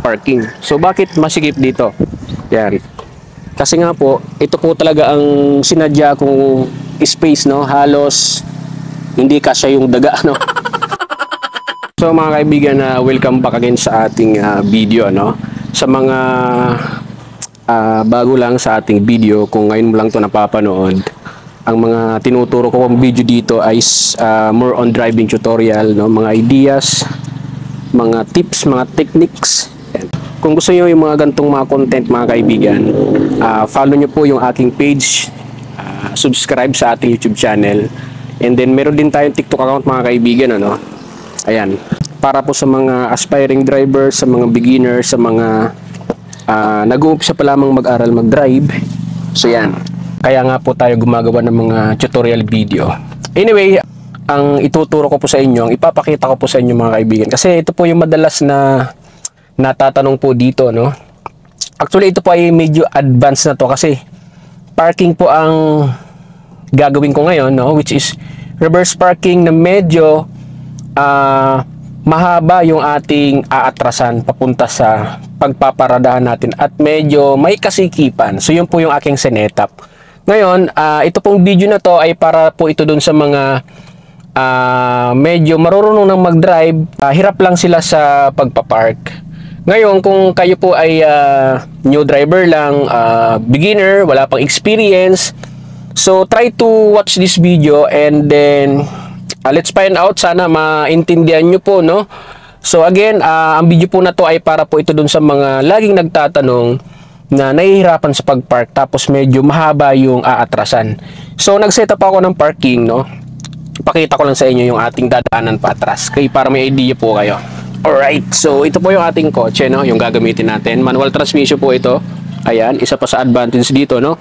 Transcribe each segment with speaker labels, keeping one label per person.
Speaker 1: parking. So bakit masikip dito? Yan. Kasi nga po, ito po talaga ang sinadya kong space, no? Halos hindi kasya yung daga, no? So mga kaibigan, welcome back again sa ating video, no? Sa mga bago lang sa ating video, kung ngayon mo lang to napapanood, ang mga tinuturo ko kong video dito ay more on driving tutorial, no? Mga ideas, mga tips, mga techniques. Kung gusto niyo yung mga gantong mga content, mga kaibigan, follow nyo po yung aking page, subscribe sa ating YouTube channel, and then meron din tayong TikTok account, mga kaibigan, ano? Ayan, para po sa mga aspiring drivers, sa mga beginners, sa mga nag-uumpisa pa lamang mag-aral mag-drive. So yan, kaya nga po tayo gumagawa ng mga tutorial video. Anyway, ang ituturo ko po sa inyo, ang ipapakita ko po sa inyo, mga kaibigan, kasi ito po yung madalas na natatanong po dito, no? Actually, ito po ay medyo advanced na to, kasi parking po ang gagawin ko ngayon, no? Which is reverse parking na medyo mahaba yung ating aatrasan papunta sa pagpaparadahan natin at medyo may kasikipan. So yun po yung aking setup. Ngayon, ito pong video na to ay para po ito dun sa mga medyo marunong nang mag-drive, hirap lang sila sa pagpapark. Ngayon, kung kayo po ay new driver lang, beginner, wala pang experience, so try to watch this video and then let's find out, sana maintindihan nyo po, no? So again, ang video po na to ay para po ito dun sa mga laging nagtatanong na nahihirapan sa pagpark tapos medyo mahaba yung aatrasan. So nag-set up ako ng parking, no? Pakita ko lang sa inyo yung ating dadaanan pa atras, kaya para may idea po kayo. Alright, so ito po yung ating kotse, no? Yung gagamitin natin. Manual transmission po ito. Ayan, isa pa sa advantage dito, no?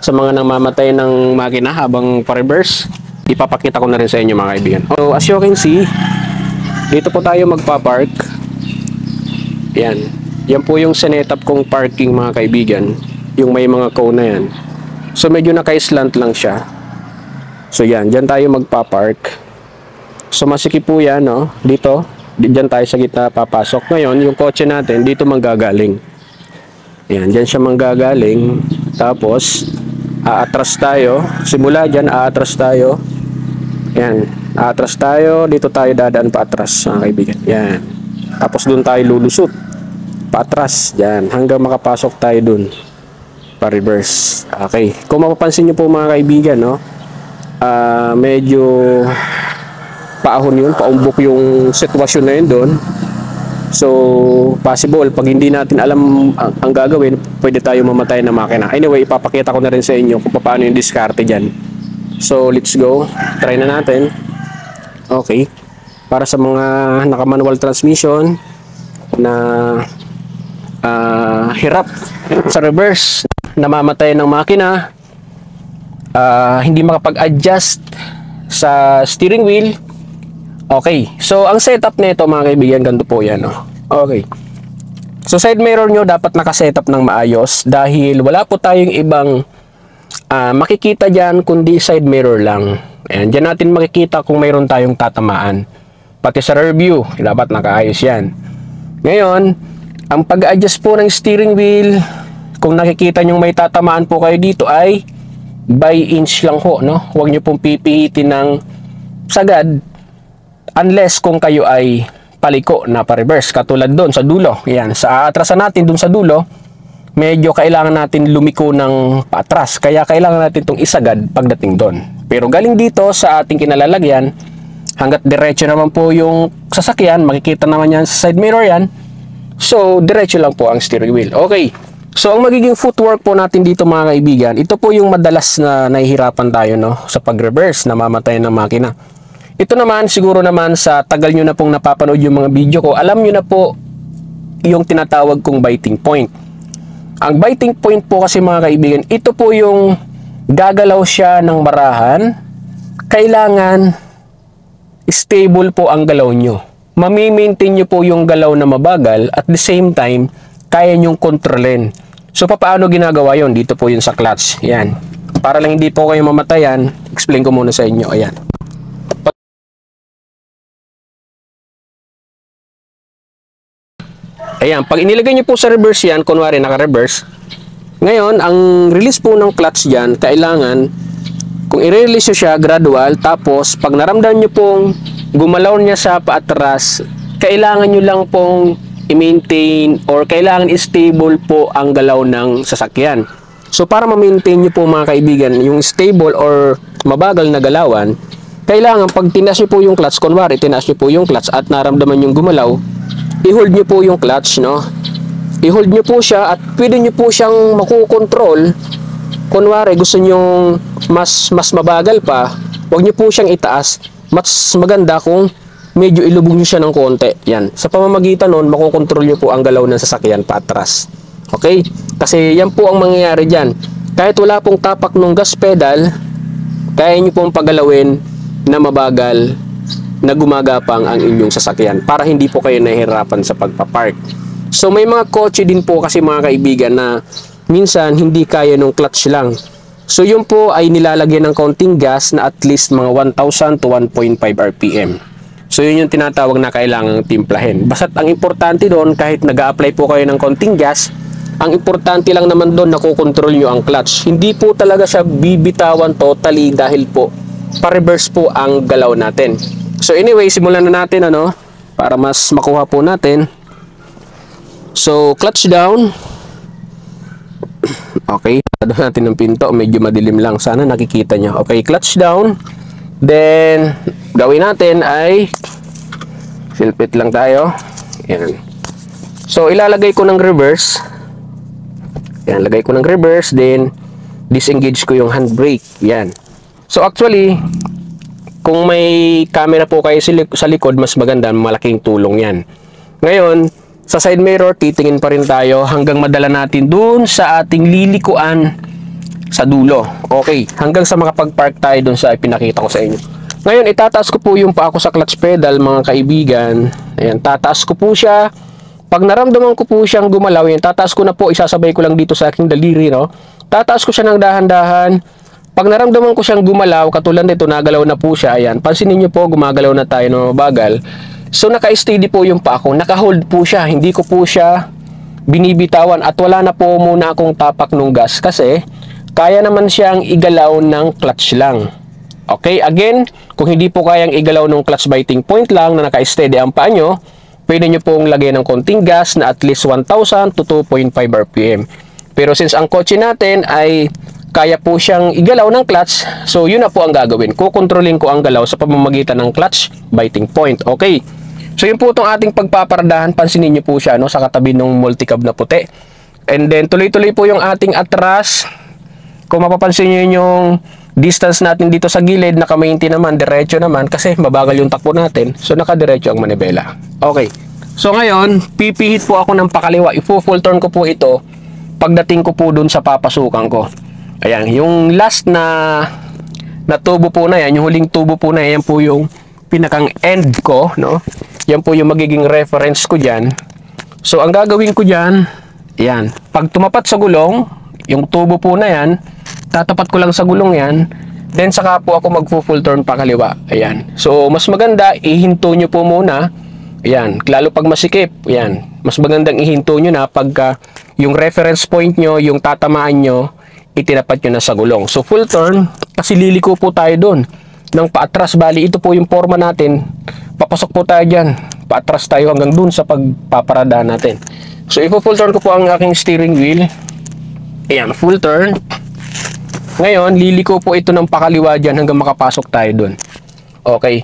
Speaker 1: Sa mga namamatay ng makina habang pa-reverse, ipapakita ko na rin sa inyo, mga kaibigan. So as you can see, dito po tayo magpa-park. Ayan. Yan po yung setup kong parking, mga kaibigan. Yung may mga cone na yan. So medyo naka-slant lang siya. So yan, dyan tayo magpa-park. So masikip po yan, no? Dito, dyan tayo sa gitna papasok. Ngayon, yung kotse natin, dito manggagaling. Yan, dyan siya manggagaling. Tapos, aatras tayo. Simula dyan, aatras tayo. Yan, aatras tayo. Dito tayo dadaan paatras, mga kaibigan. Yan. Tapos doon tayo lulusot. Paatras. Yan, hanggang makapasok tayo doon. Pa-reverse. Okay. Kung mapapansin nyo po, mga kaibigan, no? Medyo paahon yun, paumbok yung sitwasyon na yun doon. So possible pag hindi natin alam ang gagawin, pwede tayo mamatay na makina. Anyway, ipapakita ko na rin sa inyo kung paano yung diskarte dyan. So let's go, try na natin. Okay, para sa mga naka manual transmission na hirap sa reverse, namamatay ng makina, hindi makapag-adjust sa steering wheel. Okay, so ang setup nito, mga kaibigan, ganito po yan, no? Okay, so side mirror nyo dapat nakasetup ng maayos dahil wala po tayong ibang makikita dyan kundi side mirror lang. Ayan, dyan natin makikita kung mayroon tayong tatamaan. Pati sa rear view, dapat nakaayos yan. Ngayon, ang pag-adjust po ng steering wheel, kung nakikita nyo may tatamaan po kayo dito, ay by inch lang ho, no? Huwag nyo pong pipihitin ng sagad unless kung kayo ay paliko na pa-reverse, katulad doon sa dulo. Yan, sa atrasan natin doon sa dulo, medyo kailangan natin lumiko ng paatras, kaya kailangan natin itong isagad pagdating doon. Pero galing dito sa ating kinalalagyan, hanggat diretso naman po yung sasakyan, makikita naman yan sa side mirror yan, so diretso lang po ang steering wheel. Okay, so ang magiging footwork po natin dito, mga kaibigan, ito po yung madalas na nahihirapan tayo, no, sa pag-reverse, namamatay ng makina. Ito naman, siguro naman sa tagal nyo na pong napapanood yung mga video ko, alam nyo na po yung tinatawag kong biting point. Ang biting point po kasi, mga kaibigan, ito po yung gagalaw siya ng marahan. Kailangan stable po ang galaw nyo. Mami-maintain nyo po yung galaw na mabagal at the same time, kaya nyong kontrolin. So, paano ginagawa yon? Dito po yun sa clutch. Yan. Para lang hindi po kayo mamatayan, explain ko muna sa inyo. Ayan. Ayan, pag inilagay nyo po sa reverse yan, kunwari naka-reverse, ngayon, ang release po ng clutch dyan, kailangan, kung i-release nyo siya, gradual, tapos, pag naramdaman nyo pong gumalaw niya sa paatras, kailangan nyo lang pong i-maintain or kailangan stable po ang galaw ng sasakyan. So, para ma-maintain nyo po mga kaibigan, yung stable or mabagal na galawan, kailangan pag tinaas nyo po yung clutch, kunwari, tinaas nyo po yung clutch at naramdaman yung gumalaw, i-hold nyo po yung clutch, no? I-hold nyo po siya at pwede nyo po siyang makukontrol. Kunwari, gusto nyo mas mabagal pa, huwag nyo po siyang itaas. Mas maganda kung medyo ilubog nyo siya ng konti. Yan. Sa pamamagitan nun, makukontrol nyo po ang galaw ng sasakyan paatras. Okay? Kasi yan po ang mangyayari dyan. Kahit wala pong tapak ng gas pedal, kaya nyo pong pagalawin na mabagal na gumagapang ang inyong sasakyan para hindi po kayo nahihirapan sa pagpapark. So may mga kotse din po kasi mga kaibigan na minsan hindi kaya ng clutch lang. So yun po ay nilalagyan ng counting gas na at least mga 1,000 to 1.5 RPM. So yun yung tinatawag na kailangang timplahin. Basta't ang importante doon, kahit nag-a-apply po kayo ng counting gas, ang importante lang naman doon, nakokontrol nyo ang clutch. Hindi po talaga siya bibitawan totally dahil po pa-reverse po ang galaw natin. So anyway, simulan na natin para mas makuha po natin. So clutch down. Okay, doon natin ng pinto, medyo madilim lang, sana nakikita nyo. Okay, clutch down. Then gawin natin ay silpit lang tayo. Yan. So ilalagay ko ng reverse. Yan, lagay ko ng reverse, then disengage ko yung handbrake. Yan. So actually, kung may camera po kayo sa likod, mas maganda, malaking tulong yan. Ngayon, sa side mirror, titingin pa rin tayo hanggang madala natin dun sa ating lilikuan sa dulo. Okay, hanggang sa makapag-park tayo dun sa pinakita ko sa inyo. Ngayon, itataas ko po yung paa ko sa clutch pedal, mga kaibigan. Ayan, tataas ko po siya. Pag naramdaman ko po siyang gumalaw, yan, tataas ko na po, isasabay ko lang dito sa aking daliri, no? Tataas ko siya ng dahan-dahan. Pag naramdaman ko siyang gumalaw, katulad nito, nagalaw na po siya. Ayan, pansinin niyo po, gumagalaw na tayo ng mabagal. So naka-steady po yung paa ko, naka-hold po siya, hindi ko po siya binibitawan at wala na po muna akong tapak ng gas kasi kaya naman siyang igalaw ng clutch lang. Okay, again, kung hindi po kayang igalaw ng clutch biting point lang na naka-steady ang paa nyo, pwede nyo pong lagyan ng konting gas na at least 1,000 to 2.5 RPM. Pero since ang kotse natin ay kaya po siyang igalaw ng clutch, so yun na po ang gagawin. Kukontrolin ko ang galaw sa pamamagitan ng clutch biting point. Okay. So yun po itong ating pagpaparadahan, pansinin nyo po siya sa katabi ng multicab na puti. And then tuloy-tuloy po yung ating atras. Kung mapapansin nyo yung distance natin dito sa gilid, nakamainti naman, diretso naman kasi mabagal yung takbo natin. So nakadiretso ang manibela. Okay. So ngayon, pipihit po ako ng pakaliwa. I-full turn ko po ito pagdating ko po dun sa papasukan ko. Ayan, yung last na tubo po na yan, yung huling tubo po na yan po yung pinakang end ko, no? Yan po yung magiging reference ko dyan. So, ang gagawin ko dyan, yan. Pag tumapat sa gulong, yung tubo po na yan, tatapat ko lang sa gulong yan, then saka po ako mag-full turn pa kaliwa. Ayan. So, mas maganda, ihinto nyo po muna. Ayan. Lalo pag masikip, ayan. Mas magandang ihinto nyo na pagka yung reference point nyo, yung tatamaan nyo, itinapat nyo na sa gulong. So, full turn, kasi liliko po tayo doon ng paatras. Bali, ito po yung forma natin. Papasok po tayo dyan. Paatras tayo hanggang dun sa pagpaparadahan natin. So, ipo-full turn ko po ang aking steering wheel. Ayan, full turn. Ngayon, liliko po ito ng pakaliwa dyan hanggang makapasok tayo dun. Okay.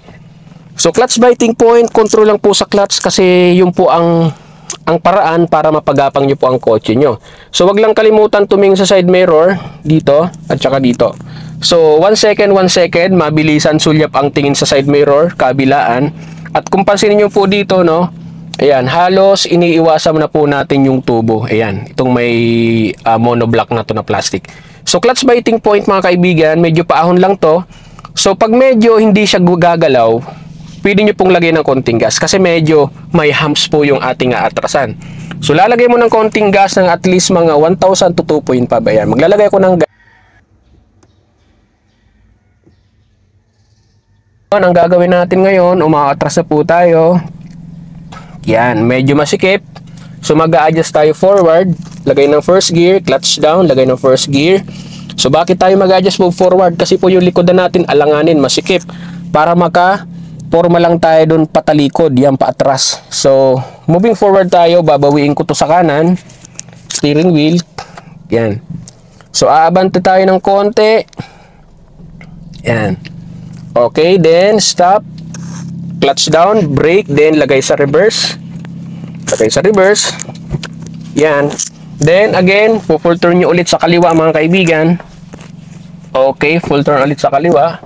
Speaker 1: So, clutch biting point, control lang po sa clutch kasi yun po ang paraan para mapagapang nyo po ang kotse nyo. So, wag lang kalimutan tumingin sa side mirror, dito, at saka dito. So, 1 second, mabilisan sulyap ang tingin sa side mirror, kabilaan. At kung pansinin nyo po dito, no, ayan, halos iniiwasan na po natin yung tubo. Ayan, itong may monoblock na to na plastic. So, clutch biting point mga kaibigan, medyo paahon lang to. So, pag medyo hindi siya gagalaw, pwede nyo pong lagay ng konting gas kasi medyo may humps po yung ating aatrasan. So, lalagay mo ng konting gas ng at least mga 1,000 to 2.5. Ayan, maglalagay ko ng gas. Ang gagawin natin ngayon, umaatras na po tayo. Yan, medyo masikip. So mag-a-adjust tayo forward, lagay ng first gear, clutch down, lagay ng first gear. So bakit tayo mag-adjust move forward? Kasi po yung likodan natin alanganin, masikip. Para maka-forma lang tayo dun patalikod, yan paatras. So moving forward tayo, babawiin ko to sa kanan, steering wheel, yan. So aabante tayo ng konti, yan. Okay, then stop, clutch down, brake, then lagay sa reverse. Lagay sa reverse. Yan. Then again, full turn nyo ulit sa kaliwa mga kaibigan. Okay, full turn ulit sa kaliwa.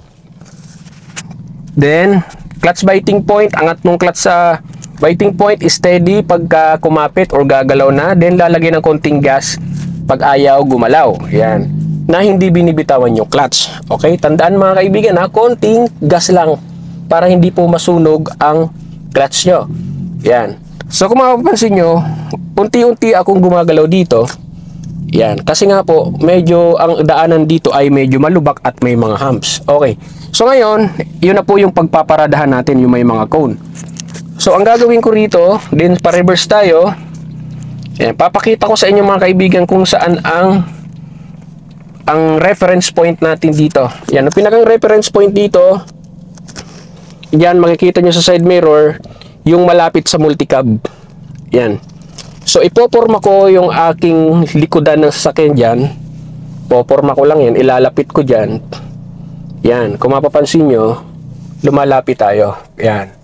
Speaker 1: Then, clutch biting point. Angat nung clutch sa biting point is steady pagka kumapit or gagalaw na. Then lalagay ng konting gas pag ayaw gumalaw. Yan. Na hindi binibitawan yung clutch. Okay, tandaan mga kaibigan ha, konting gas lang para hindi po masunog ang clutch nyo. Yan. So kung mapapansin nyo, unti-unti akong gumagalaw dito. Yan. Kasi nga po, medyo ang daanan dito ay medyo malubak at may mga humps. Okay. So ngayon, yun na po yung pagpaparadahan natin yung may mga cone. So ang gagawin ko rito, din pa-reverse tayo. Yan. Papakita ko sa inyo mga kaibigan kung saan ang reference point natin dito. Yan. Ang pinakang reference point dito, yan, makikita nyo sa side mirror, yung malapit sa multicab. Yan. So ipoporma ko yung aking likodan ng sasakyan dyan. Poporma ko lang yan, ilalapit ko dyan. Yan, kung mapapansin nyo, lumalapit tayo. Yan.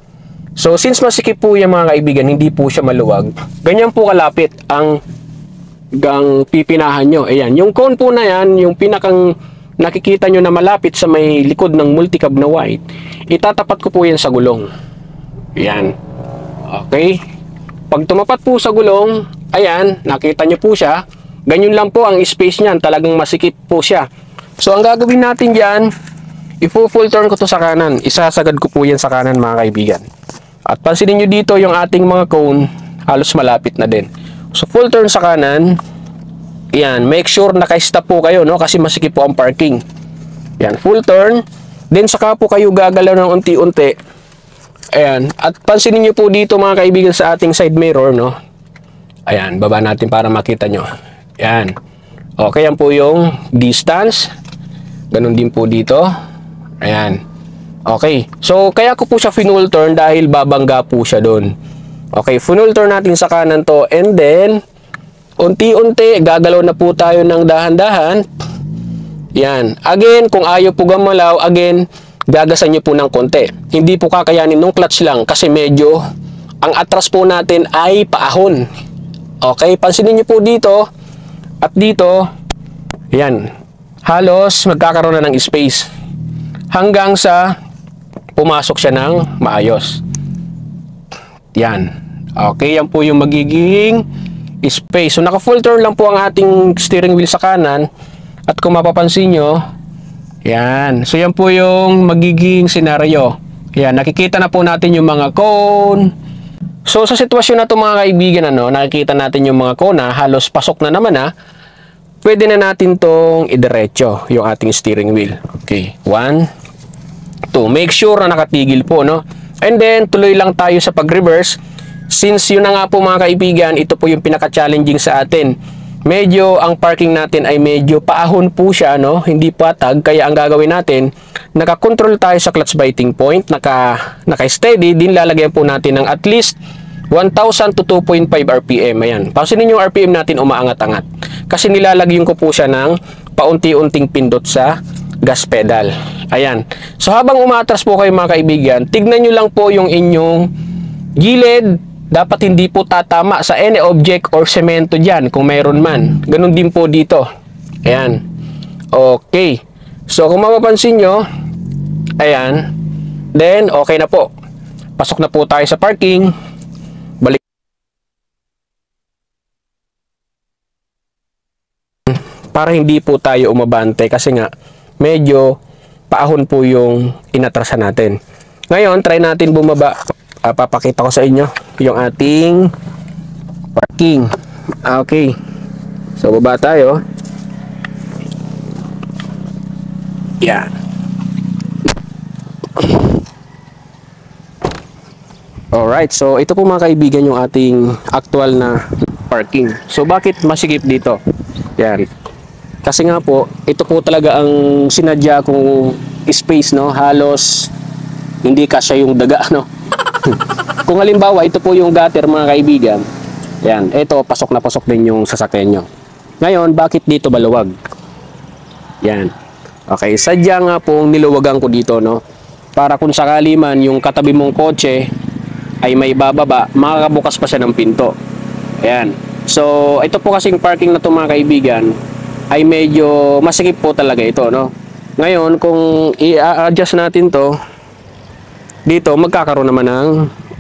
Speaker 1: So since masikip po yung mga kaibigan, hindi po siya maluwag, ganyan po kalapit ang pipinahan nyo. Ayan, yung cone po na yan, yung pinakang nakikita nyo na malapit sa may likod ng multicab na white, itatapat ko po yan sa gulong. Yan. Okay. Pag tumapat po sa gulong, ayan, nakita nyo po siya. Ganyan lang po ang space niyan. Talagang masikip po siya. So, ang gagawin natin dyan, i-full turn ko to sa kanan. Isasagad ko po yan sa kanan mga kaibigan. At pansinin nyo dito yung ating mga cone, halos malapit na din. So, full turn sa kanan. Yan, make sure naka-stop po kayo, no? Kasi masikip po ang parking. Yan, full turn. Then, saka po kayo gagalaw ng unti-unti. Ayan, at pansinin nyo po dito mga kaibigan sa ating side mirror, no? Ayan, baba natin para makita nyo. Ayan. Okay, yan po yung distance. Ganun din po dito. Ayan. Okay, so kaya ko po siya full turn dahil babangga po siya doon. Okay, full turn natin sa kanan to. And then, unti-unti, gagalaw na po tayo ng dahan-dahan. Yan. Again, kung ayaw po gumalaw, again, gagasan nyo po ng konti. Hindi po kakayanin ng clutch lang kasi medyo ang atras po natin ay paahon. Okay, pansinin nyo po dito at dito, yan, halos magkakaroon na ng space hanggang sa pumasok siya ng maayos. Yan. Okay, yan po yung magiging space. So naka full turn lang po ang ating steering wheel sa kanan at kung mapapansin nyo, yan. So, yan po yung magiging senaryo. Yan. Nakikita na po natin yung mga cone. So, sa sitwasyon na ito mga kaibigan, nakikita natin yung mga cone na halos pasok na naman na. Pwede na natin tong idiretso yung ating steering wheel. Okay. 1, 2. Make sure na nakatigil po, no? And then, tuloy lang tayo sa pag-reverse. Since yun na nga po mga kaibigan, ito po yung pinaka-challenging sa atin. Medyo ang parking natin ay medyo paahon po siya, no? Hindi patag, kaya ang gagawin natin, naka-control tayo sa clutch biting point, naka-steady, din lalagyan po natin ng at least 1,000 to 2.5 RPM. Ayan. Pansinin yung RPM natin umaangat-angat. Kasi nilalagyan ko po siya ng paunti-unting pindot sa gas pedal. Ayan. So habang umatras po kayo mga kaibigan, tignan nyo lang po yung inyong gilid. Dapat hindi po tatama sa any object or semento dyan kung mayroon man. Ganun din po dito. Ayan. Okay. So kung mapapansin nyo, ayan. Then okay na po. Pasok na po tayo sa parking. Balik. Para hindi po tayo umabante kasi nga medyo paahon po yung inatrasan natin. Ngayon, try natin bumaba. Papakita ko sa inyo yung ating parking. Okay. So, baba tayo. Yan. Alright, so ito po mga kaibigan yung ating actual na parking. So bakit masikip dito? Yan. Kasi nga po, ito po talaga ang sinadya kong space, no? Halos hindi kasya yung daga, no? Kung halimbawa, ito po yung gutter mga kaibigan. Yan, ito pasok na pasok din yung sasakyan nyo. Ngayon, bakit dito maluwag? Yan. Okay, sadya nga pong niluwagan ko dito, no? Para kung sakali man yung katabi mong kotse ay may bababa, makakabukas pa siya ng pinto. Ayan. So, ito po kasing parking na to mga kaibigan ay medyo masikip po talaga ito, no? Ngayon, kung i-adjust natin to dito, magkakaroon naman ng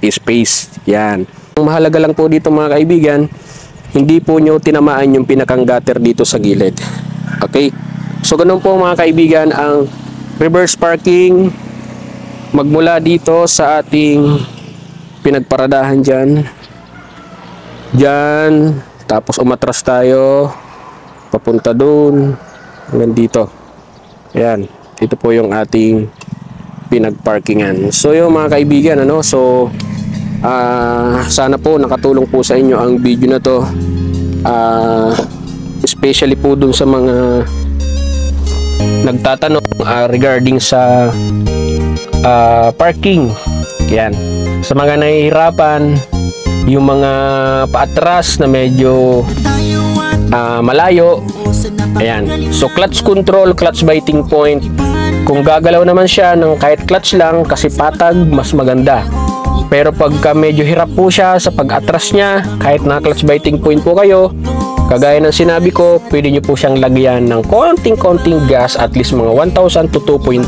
Speaker 1: space. Yan. Ang mahalaga lang po dito mga kaibigan, hindi po nyo tinamaan yung pinakang gutter dito sa gilid. Okay? So, ganun po mga kaibigan ang reverse parking magmula dito sa ating pinagparadahan dyan. Dyan. Tapos umatras tayo papunta doon hanggang dito. Ayan, ito po yung ating pinagparkingan. So yung mga kaibigan, ano, so sana po nakatulong po sa inyo ang video na to, especially po dun sa mga nagtatanong regarding sa parking. Yan, sa mga nahihirapan, yung mga paatras na medyo malayo. Ayan. So clutch control, clutch biting point. Kung gagalaw naman siya ng kahit clutch lang kasi patag, mas maganda. Pero pagka medyo hirap po siya sa pag-atras niya, kahit na clutch biting point po kayo, kagaya ng sinabi ko, pwede nyo po siyang lagyan ng konting-konting gas, at least mga 1,000 to 2.5,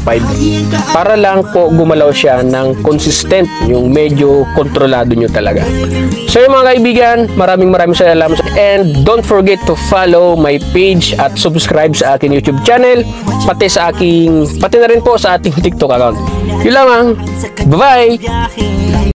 Speaker 1: para lang po gumalaw siya ng consistent, yung medyo kontrolado nyo talaga. So yung mga kaibigan, maraming salamat, and don't forget to follow my page at subscribe sa aking YouTube channel, pati na rin po sa ating TikTok account. Yun lamang. Bye-bye!